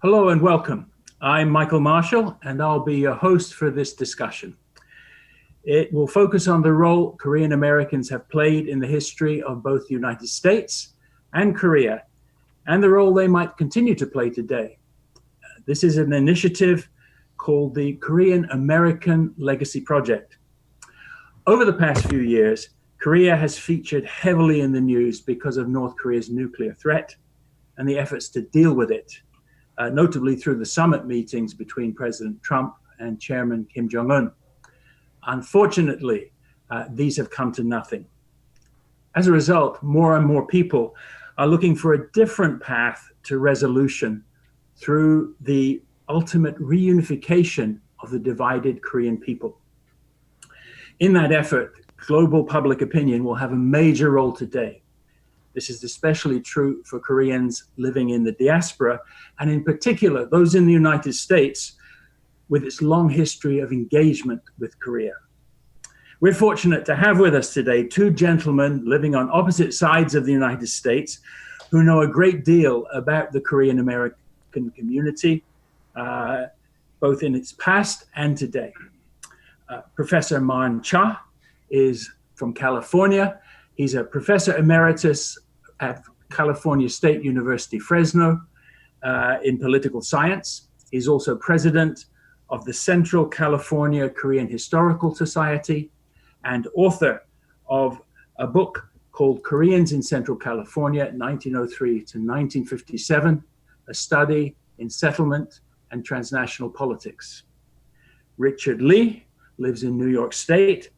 Hello and welcome. I'm Michael Marshall, and I'll be your host for this discussion. It will focus on the role Korean Americans have played in the history of both the United States and Korea, and the role they might continue to play today. This is an initiative called the Korean American Legacy Project. Over the past few years, Korea has featured heavily in the news because of North Korea's nuclear threat and the efforts to deal with it. Notably through the summit meetings between President Trump and Chairman Kim Jong-un. Unfortunately, these have come to nothing. As a result, more and more people are looking for a different path to resolution through the ultimate reunification of the divided Korean people. In that effort, global public opinion will have a major role today. This is especially true for Koreans living in the diaspora, and in particular, those in the United States with its long history of engagement with Korea. We're fortunate to have with us today two gentlemen living on opposite sides of the United States who know a great deal about the Korean American community, both in its past and today. Professor Marn Cha is from California. He's a professor emeritus at California State University, Fresno, in political science. He's also president of the Central California Korean Historical Society and author of a book called Koreans in Central California, 1903 to 1957, a study in settlement and transnational politics. Richard Lee lives in New York State,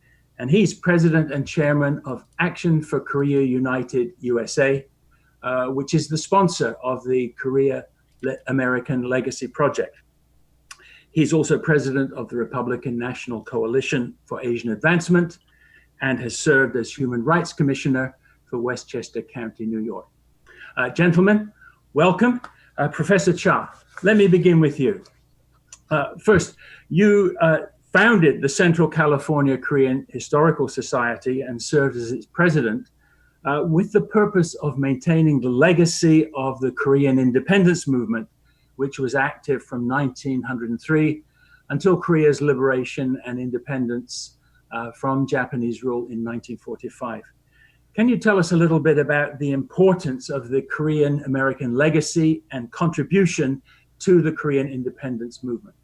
and he's president and chairman of Action for Korea United USA, which is the sponsor of the Korea American Legacy Project. He's also president of the Republican National Coalition for Asian Advancement and has served as Human Rights Commissioner for Westchester County, New York. Gentlemen, welcome. Professor Cha, let me begin with you. First, you founded the Central California Korean Historical Society and served as its president with the purpose of maintaining the legacy of the Korean independence movement, which was active from 1903 until Korea's liberation and independence from Japanese rule in 1945. Can you tell us a little bit about the importance of the Korean American legacy and contribution to the Korean independence movement?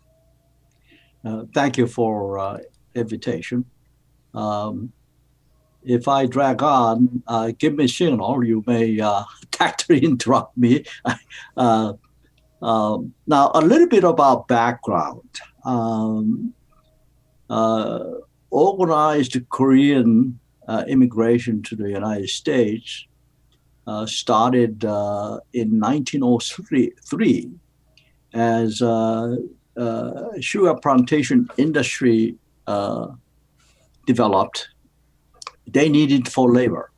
Thank you for invitation. If I drag on, give me a signal. You may tactfully interrupt me. Now, a little bit about background. Organized Korean immigration to the United States started in 1903 as sugar plantation industry developed. They needed for labor,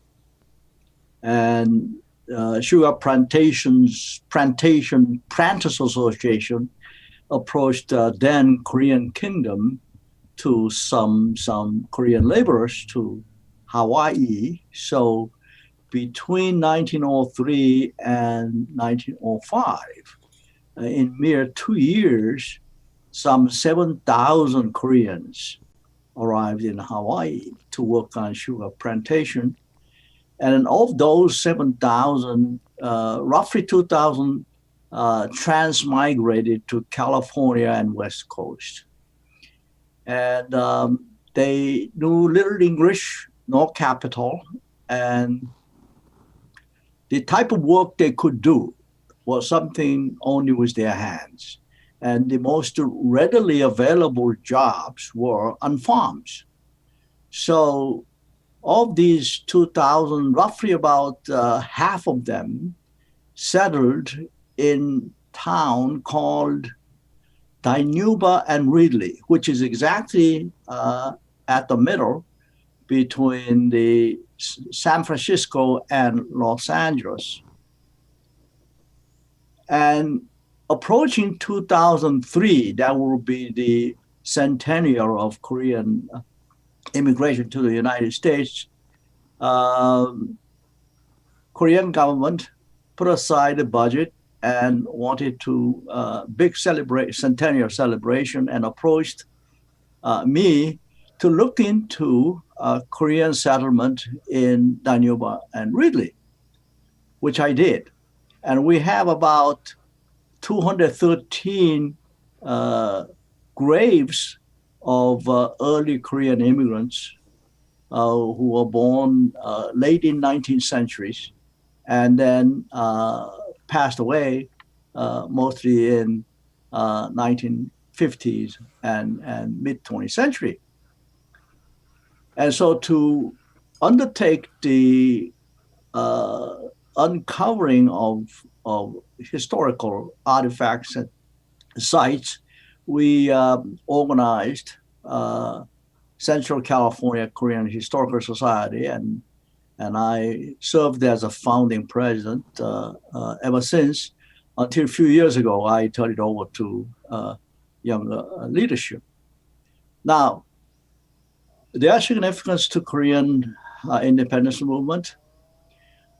and sugar plantation Planters Association approached then Korean Kingdom to some Korean laborers to Hawaii. So between 1903 and 1905, in mere 2 years, some 7,000 Koreans arrived in Hawaii to work on sugar plantation. And of those 7,000, roughly 2,000 transmigrated to California and West Coast. And they knew little English, no capital, and the type of work they could do was something only with their hands. And the most readily available jobs were on farms. So of these 2,000, roughly about half of them settled in town called Dinuba and Ridley, which is exactly at the middle between the San Francisco and Los Angeles. And approaching 2003, that will be the centennial of Korean immigration to the United States. Korean government put aside a budget and wanted to big centennial celebration, and approached me to look into Korean settlement in Danube and Ridley, which I did. And we have about 213 graves of early Korean immigrants who were born late in 19th centuries and then passed away mostly in 1950s and mid 20th century. And so to undertake the uncovering of historical artifacts and sites, we organized Central California Korean Historical Society, and I served as a founding president ever since, until a few years ago, I turned it over to younger leadership. Now, their significance to Korean independence movement.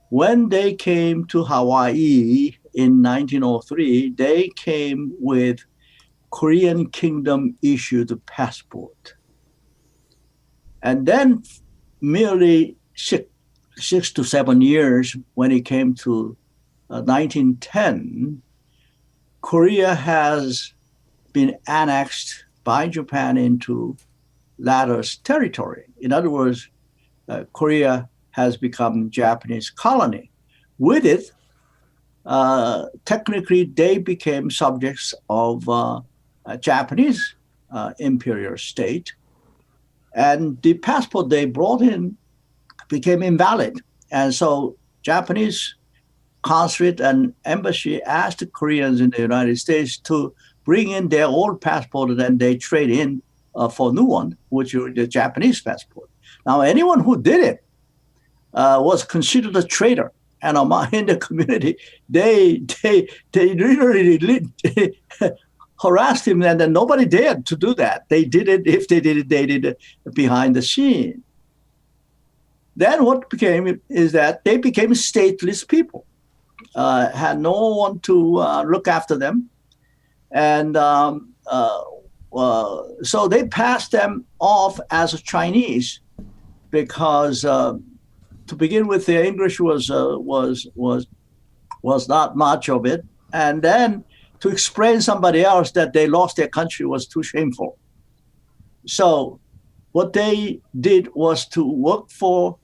When they came to Hawaii in 1903, they came with Korean Kingdom issued passport. And then merely 6 to 7 years when it came to 1910, Korea has been annexed by Japan into latter's territory. In other words, Korea has become Japanese colony. With it, technically they became subjects of a Japanese imperial state, and the passport they brought in became invalid. And so Japanese consulate and embassy asked the Koreans in the United States to bring in their old passport, and then they trade in for a new one, which was the Japanese passport. Now, anyone who did it was considered a traitor, and in the community, they literally harassed him, and then nobody dared to do that. They did it. If they did it behind the scene. Then what became is that they became stateless people, had no one to look after them, and so they passed them off as Chinese, because to begin with, their English was not much of it, and then to explain somebody else that they lost their country was too shameful. So what they did was to work for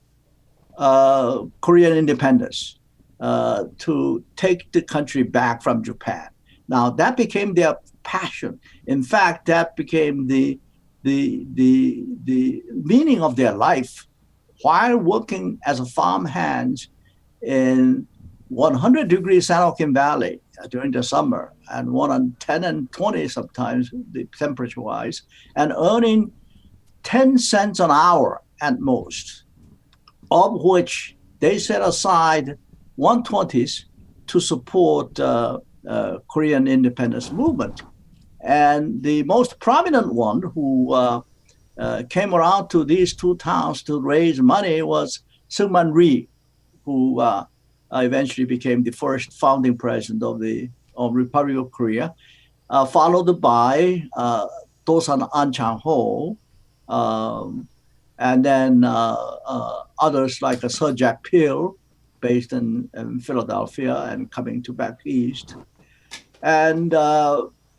Korean independence, to take the country back from Japan. Now that became their passion. In fact, that became the meaning of their life while working as a farmhands in 100-degree San Joaquin Valley during the summer, and 110 and 20 sometimes, the temperature-wise, and earning 10 cents an hour at most, of which they set aside 1/20 to support Korean independence movement. And the most prominent one who came around to these two towns to raise money was Seungman Rhee, who eventually became the first founding president of the Republic of Korea, followed by Dosan An Chang-ho, and then others like Sir Jack Peele, based in Philadelphia and coming to back east. And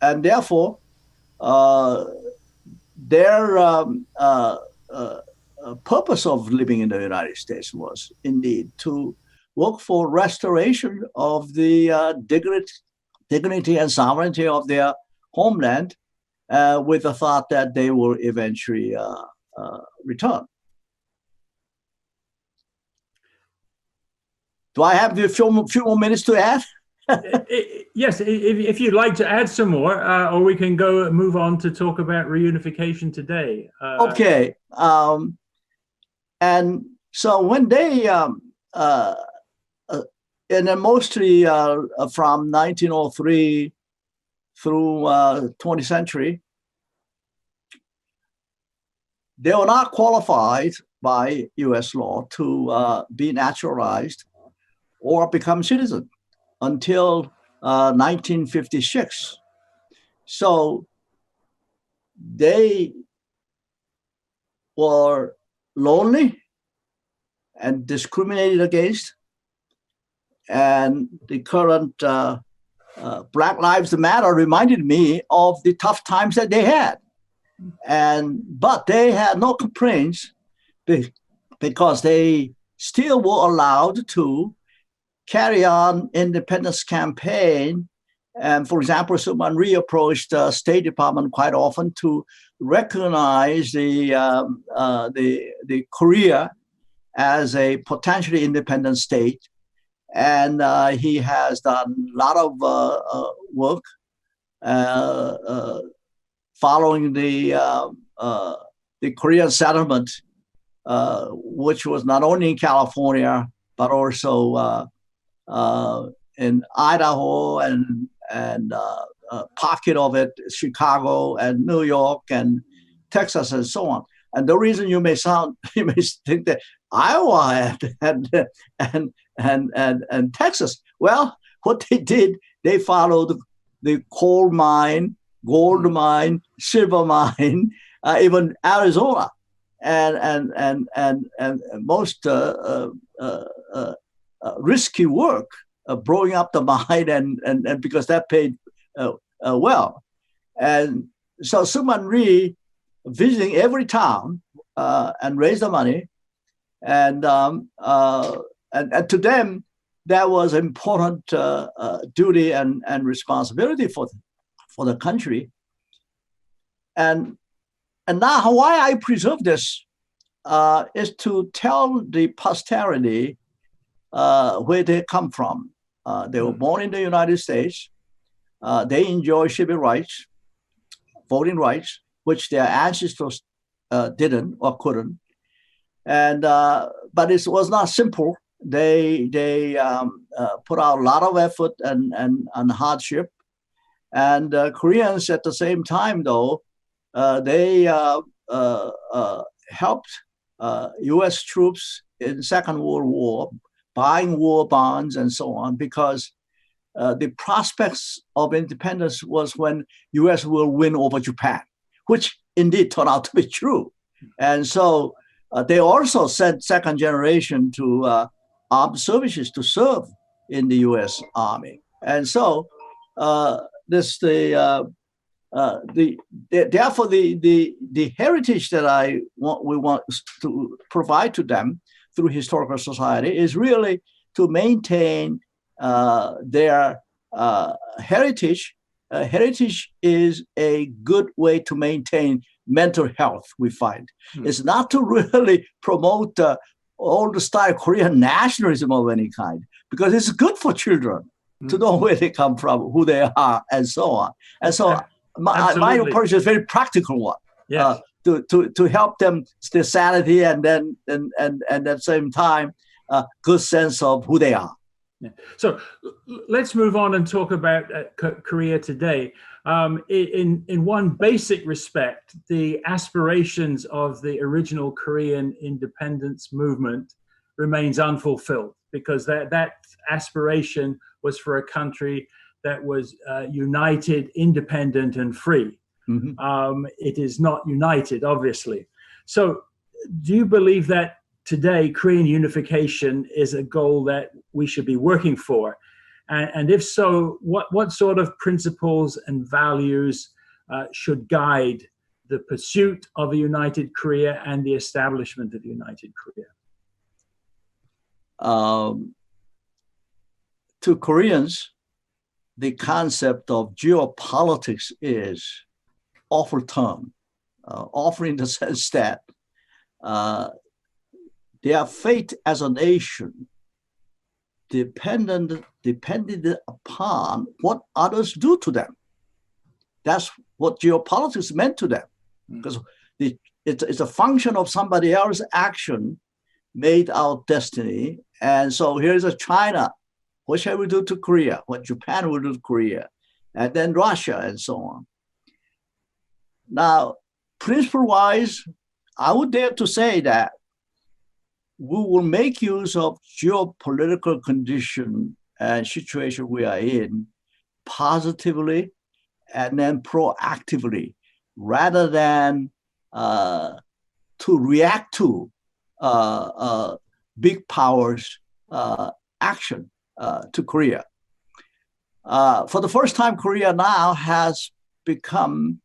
therefore, their purpose of living in the United States was indeed to work for restoration of the dignity and sovereignty of their homeland, with the thought that they will eventually return. Do I have a few more minutes to add? Yes, if you'd like to add some more, or we can move on to talk about reunification today. Okay. And so when they, and then mostly from 1903 through 20th century, they were not qualified by US law to be naturalized or become citizen until 1956. So they were lonely and discriminated against. And the current Black Lives Matter reminded me of the tough times that they had. But they had no complaints because they still were allowed to carry on independence campaign. And for example, Suman Rhee approached the State Department quite often to recognize the Korea as a potentially independent state. And he has done a lot of work following the Korean settlement, which was not only in California but also in Idaho and pocket of it, Chicago and New York and Texas and so on. And the reason you may think that Iowa and Texas, well, what they did, they followed the coal mine, gold mine, silver mine, even Arizona, and most risky work, blowing up the mine, and because that paid well. And so Suman Rhee visiting every town and raised the money, and to them that was important duty and responsibility for the country. And now why I preserve this is to tell the posterity where they come from. They were born in the United States. They enjoy civil rights, voting rights, which their ancestors didn't or couldn't. And but it was not simple. They put out a lot of effort and hardship. And Koreans at the same time, though, they helped U.S. troops in Second World War, buying war bonds and so on, because the prospects of independence was when U.S. will win over Japan, which indeed turned out to be true. And so they also sent second generation to armed services to serve in the U.S. Army. And so therefore the heritage that we want to provide to them through Historical Society is really to maintain their heritage. Heritage is a good way to maintain mental health, we find. It's not to really promote old style Korean nationalism of any kind, because it's good for children to know where they come from, who they are, and so on. And so my approach is a very practical one. Yes. To help them their sanity and then and at the same time good sense of who they are. Yeah. So let's move on and talk about Korea today. In one basic respect, the aspirations of the original Korean independence movement remains unfulfilled, because that aspiration was for a country that was united, independent, and free. Mm-hmm. It is not united, obviously. So do you believe that today Korean unification is a goal that we should be working for? And if so, what sort of principles and values should guide the pursuit of a united Korea and the establishment of a united Korea? To Koreans, the concept of geopolitics is awful term, awful in the sense that their fate as a nation depended upon what others do to them. That's what geopolitics meant to them, because it's a function of somebody else's action made our destiny. And so here's a China. What shall we do to Korea? What Japan will do to Korea? And then Russia and so on. Now, principle-wise, I would dare to say that we will make use of geopolitical condition and situation we are in positively and then proactively, rather than to react to big powers' action to Korea. For the first time, Korea now has become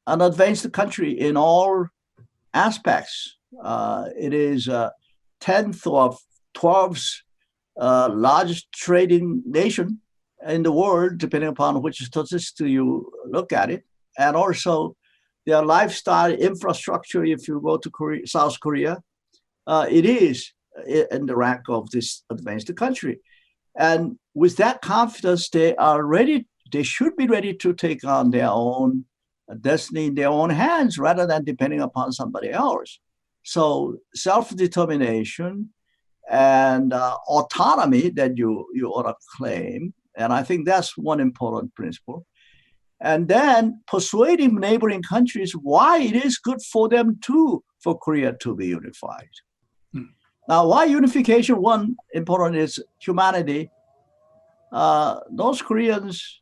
an advanced country in all aspects. It is 10th or 12th largest trading nation in the world, depending upon which statistics you look at it. And also their lifestyle infrastructure, if you go to Korea, South Korea, it is in the rank of this advanced country. And with that confidence, they should be ready to take on their own destiny in their own hands rather than depending upon somebody else. So self-determination and autonomy that you ought to claim. And I think that's one important principle. And then persuading neighboring countries why it is good for them too, for Korea to be unified. Now, why unification? One important is humanity. North Koreans,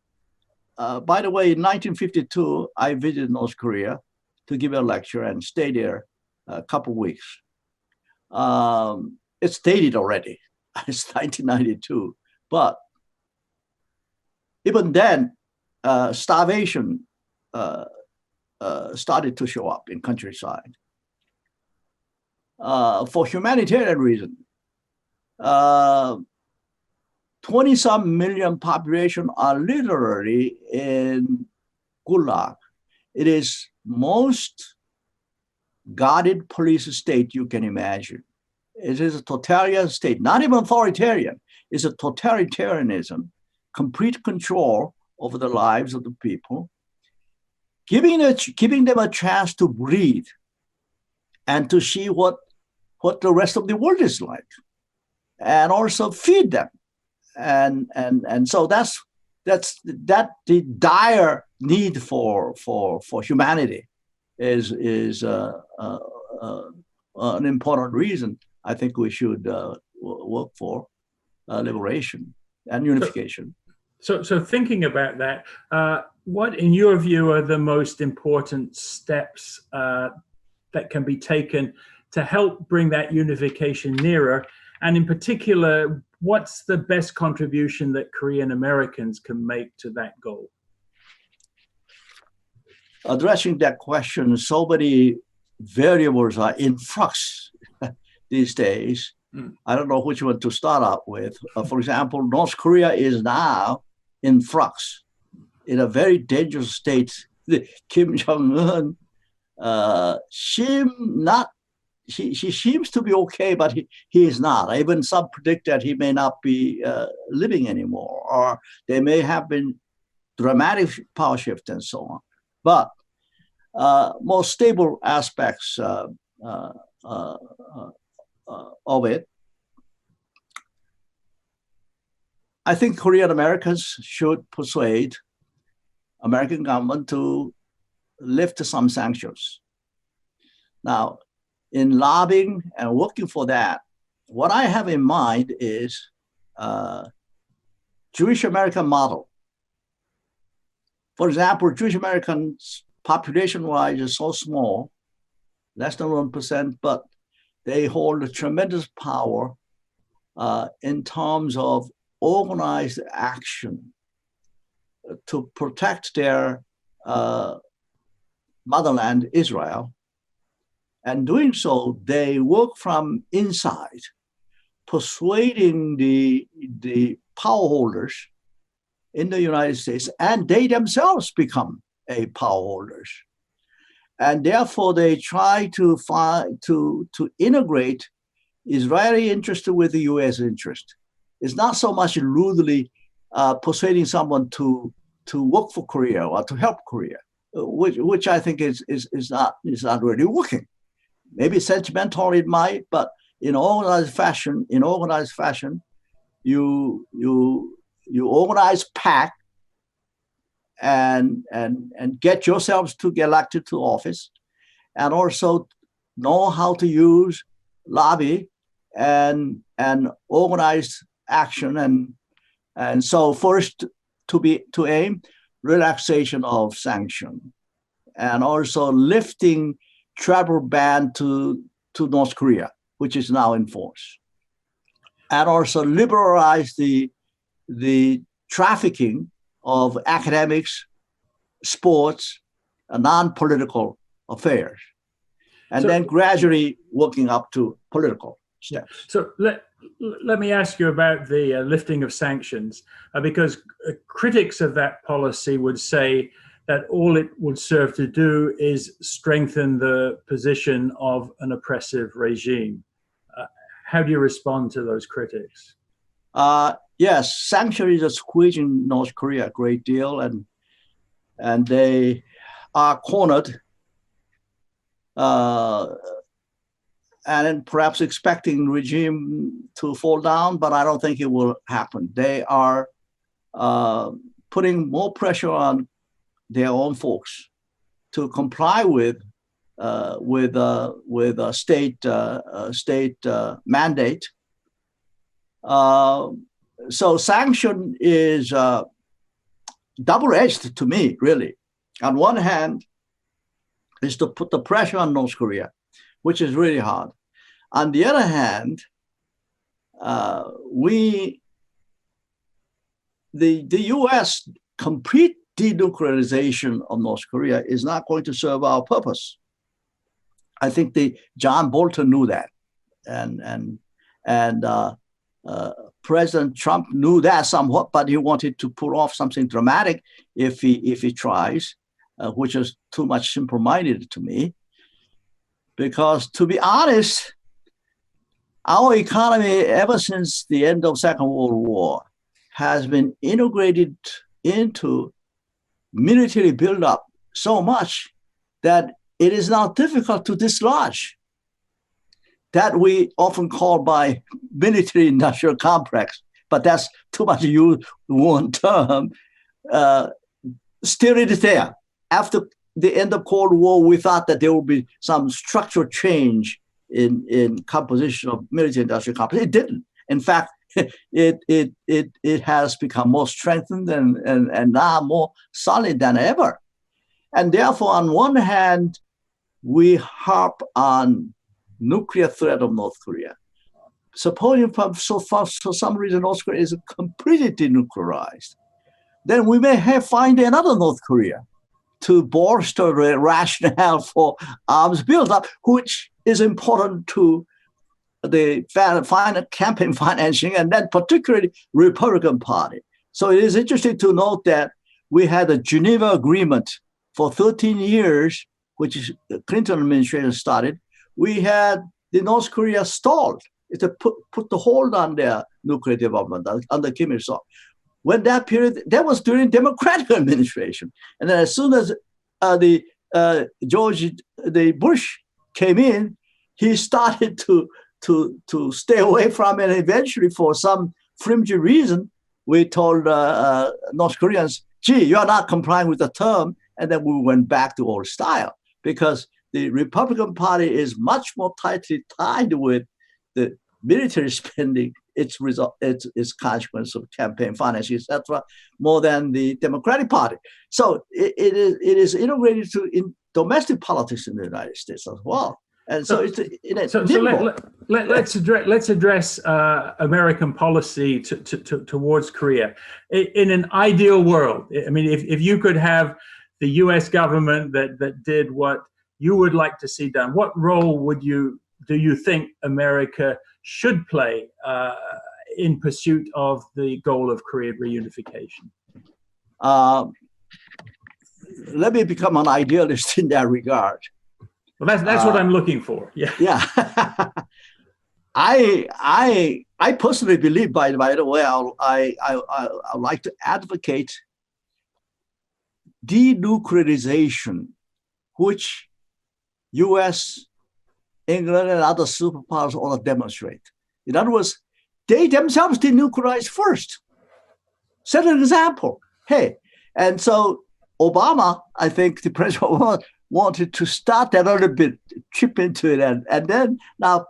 by the way, in 1952, I visited North Korea to give a lecture and stay there a couple of weeks. It's dated already. It's 1992. But even then, starvation started to show up in countryside. For humanitarian reason, 20-some million population are literally in Gulag. It is most guarded police state you can imagine. It is a totalitarian state, not even authoritarian. It's a totalitarianism, complete control over the lives of the people, giving them a chance to breathe and to see what the rest of the world is like, and also feed them. And so that's the dire need for humanity is an important reason I think we should work for liberation and unification. So thinking about that, what in your view are the most important steps that can be taken to help bring that unification nearer? And in particular, what's the best contribution that Korean Americans can make to that goal? Addressing that question, so many variables are in flux these days. I don't know which one to start out with. For example, North Korea is now in flux, in a very dangerous state. Kim Jong-un he seems to be okay, but he is not. Even some predict that he may not be living anymore, or there may have been dramatic power shift and so on. But more stable aspects of it, I think Korean Americans should persuade American government to lift some sanctions. Now, in lobbying and working for that, what I have in mind is Jewish American model. For example, Jewish Americans population-wise is so small, less than 1%, but they hold a tremendous power in terms of organized action to protect their motherland, Israel. And doing so, they work from inside, persuading the power holders in the United States, and they themselves become a power holders. And therefore, they try to integrate Israeli interest with the U.S. interest. It's not so much rudely persuading someone to work for Korea or to help Korea, which I think is not really working. Maybe sentimental it might, but in organized fashion, you organize PAC and get yourselves to get elected to office, and also know how to use lobby and organized action. And so first to aim relaxation of sanction, and also lifting travel ban to North Korea, which is now in force, and also liberalize the trafficking of academics, sports, and non-political affairs, and then gradually working up to political steps. So let me ask you about the lifting of sanctions, because critics of that policy would say that all it would serve to do is strengthen the position of an oppressive regime. How do you respond to those critics? Yes, sanctions are squeezing North Korea a great deal, and they are cornered, and perhaps expecting regime to fall down, but I don't think it will happen. They are putting more pressure on their own folks to comply with a state mandate. So sanction is double-edged to me, really. On one hand, is to put the pressure on North Korea, which is really hard. On the other hand, the U.S. complete denuclearization of North Korea is not going to serve our purpose. I think John Bolton knew that, and President Trump knew that somewhat, but he wanted to pull off something dramatic if he tries, which is too much simple-minded to me. Because to be honest, our economy ever since the end of Second World War has been integrated into military buildup so much that it is now difficult to dislodge. That we often call by military-industrial complex, but that's too much used one term. Still it is there. After the end of Cold War, we thought that there would be some structural change in composition of military-industrial complex. It didn't. In fact, it has become more strengthened and now more solid than ever. And therefore, on one hand, we harp on nuclear threat of North Korea. Supposing for some reason North Korea is completely denuclearized, then we may find another North Korea to bolster the rationale for arms buildup, which is important to the campaign financing, and then particularly Republican Party. So it is interesting to note that we had a Geneva Agreement for 13 years, which the Clinton administration started. We had the North Korea stalled. It put the hold on their nuclear development under Kim Il-sung. When that period, that was during Democratic administration. And then as soon as the Bush came in, he started to stay away from it. Eventually, for some flimsy reason, we told North Koreans, gee, you are not complying with the term. And then we went back to old style, because the Republican Party is much more tightly tied with the military spending, its consequence of campaign financing, etc., more than the Democratic Party. So it is integrated in domestic politics in the United States as well. And so let's address American policy towards Korea. In an ideal world, I mean, if you could have the U.S. government that did what you would like to see done, what role do you think America should play in pursuit of the goal of Korean reunification? Let me become an idealist in that regard. Well, that's what I'm looking for. Yeah. Yeah. I personally believe, by the way, I like to advocate denuclearization, which U.S., England, and other superpowers ought to demonstrate. In other words, they themselves denuclearize first. Set an example. Hey, and so Obama, I think the President Obama wanted to start that a little bit, chip into it, and then now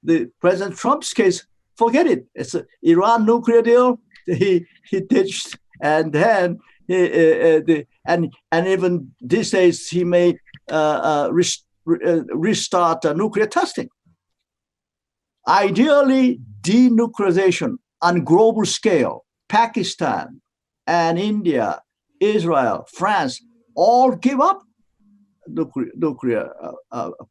the President Trump's case, forget it. It's an Iran nuclear deal. He ditched, and then and even these days he may restart nuclear testing. Ideally, denuclearization on global scale, Pakistan and India, Israel, France, all give up nuclear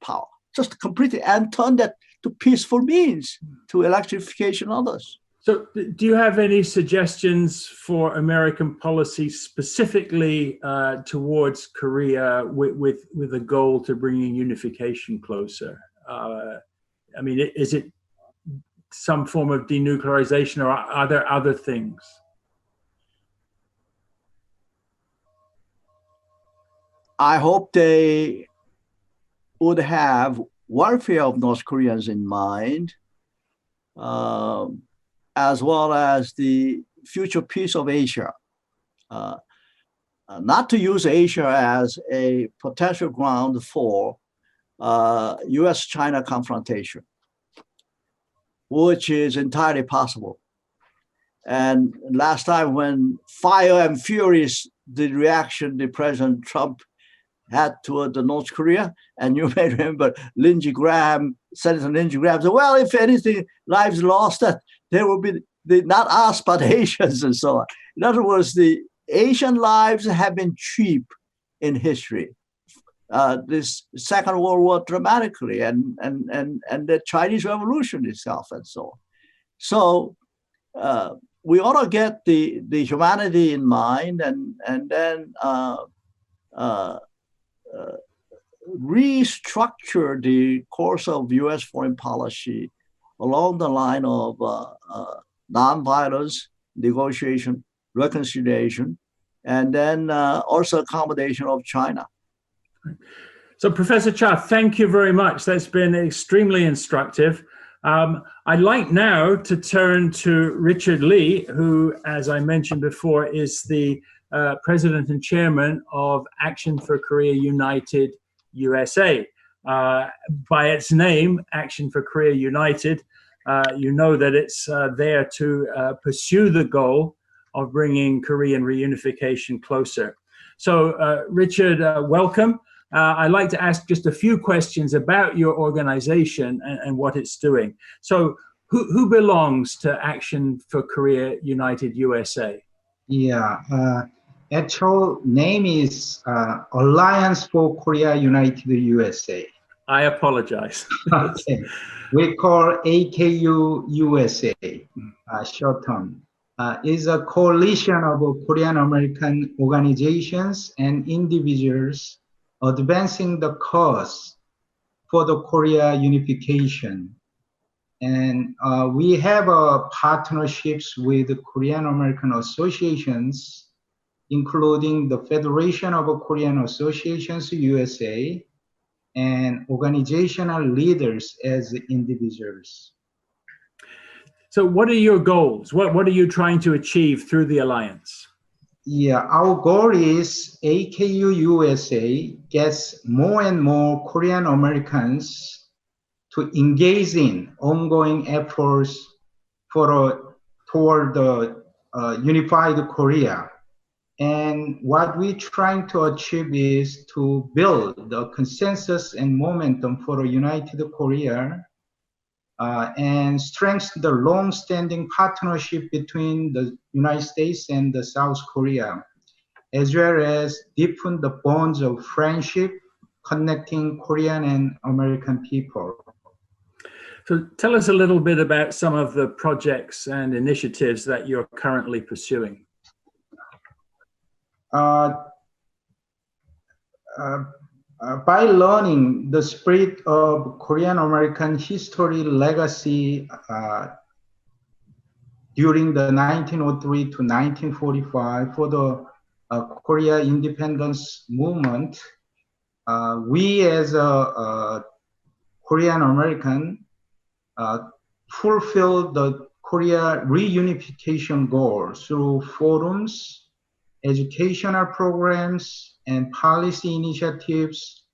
power, just completely, and turn that to peaceful means, to electrification and others. So do you have any suggestions for American policy specifically towards Korea with a goal to bringing unification closer? I mean, is it some form of denuclearization, or are there other things? I hope they would have welfare of North Koreans in mind, as well as the future peace of Asia. Not to use Asia as a potential ground for US-China confrontation, which is entirely possible. And last time when fire and furious, the reaction the President Trump had toward the North Korea, and you may remember Senator Lindsey Graham said, well, if anything, lives lost, that there will be not us, but Asians and so on. In other words, the Asian lives have been cheap in history. This Second World War dramatically, and the Chinese Revolution itself, and so on. So we ought to get the humanity in mind, and then restructure the course of U.S. foreign policy along the line of nonviolence, negotiation, reconciliation, and then also accommodation of China. So, Professor Cha, thank you very much. That's been extremely instructive. I'd like now to turn to Richard Lee, who, as I mentioned before, is the President and Chairman of Action for Korea United USA. By its name, Action for Korea United, you know that it's there to pursue the goal of bringing Korean reunification closer. So, Richard, welcome. I'd like to ask just a few questions about your organization and what it's doing. So, who belongs to Action for Korea United USA? Yeah, actual name is Alliance for Korea United USA. I apologize. Okay. We call AKU USA, short term. Is a coalition of Korean American organizations and individuals advancing the cause for the Korea unification. And we have partnerships with Korean American associations, including the Federation of Korean Associations USA, and organizational leaders as individuals. So what are your goals? What are you trying to achieve through the alliance? Yeah, our goal is AKU USA gets more and more Korean Americans to engage in ongoing efforts toward the unified Korea. And what we're trying to achieve is to build the consensus and momentum for a united Korea and strengthen the long-standing partnership between the United States and the South Korea, as well as deepen the bonds of friendship connecting Korean and American people. So tell us a little bit about some of the projects and initiatives that you're currently pursuing. By learning the spirit of Korean American history legacy during the 1903 to 1945 for the Korea independence movement, we as a Korean American fulfill the Korea reunification goal through forums, educational programs, and policy initiatives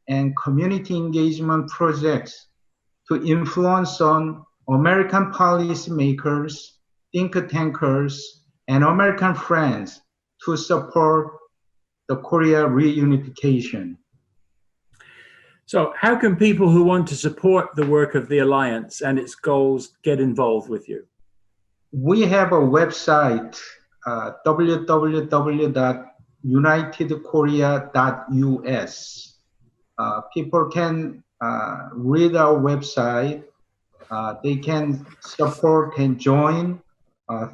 and community engagement projects to influence on American policymakers, think tankers, and American friends to support the Korea reunification. So how can people who want to support the work of the Alliance and its goals get involved with you? We have a website, www.unitedkorea.us. People can read our website. They can support and join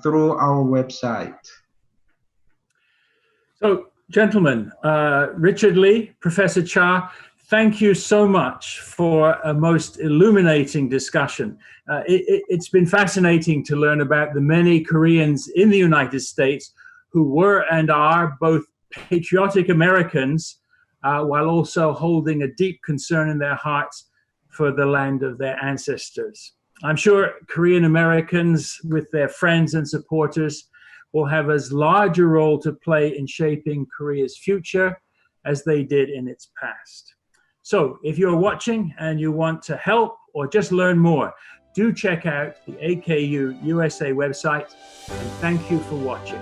through our website. So, gentlemen, Richard Lee, Professor Cha, thank you so much for a most illuminating discussion. It's been fascinating to learn about the many Koreans in the United States who were and are both patriotic Americans while also holding a deep concern in their hearts for the land of their ancestors. I'm sure Korean Americans with their friends and supporters will have as large a role to play in shaping Korea's future as they did in its past. So if you're watching and you want to help or just learn more, do check out the AKU USA website, and thank you for watching.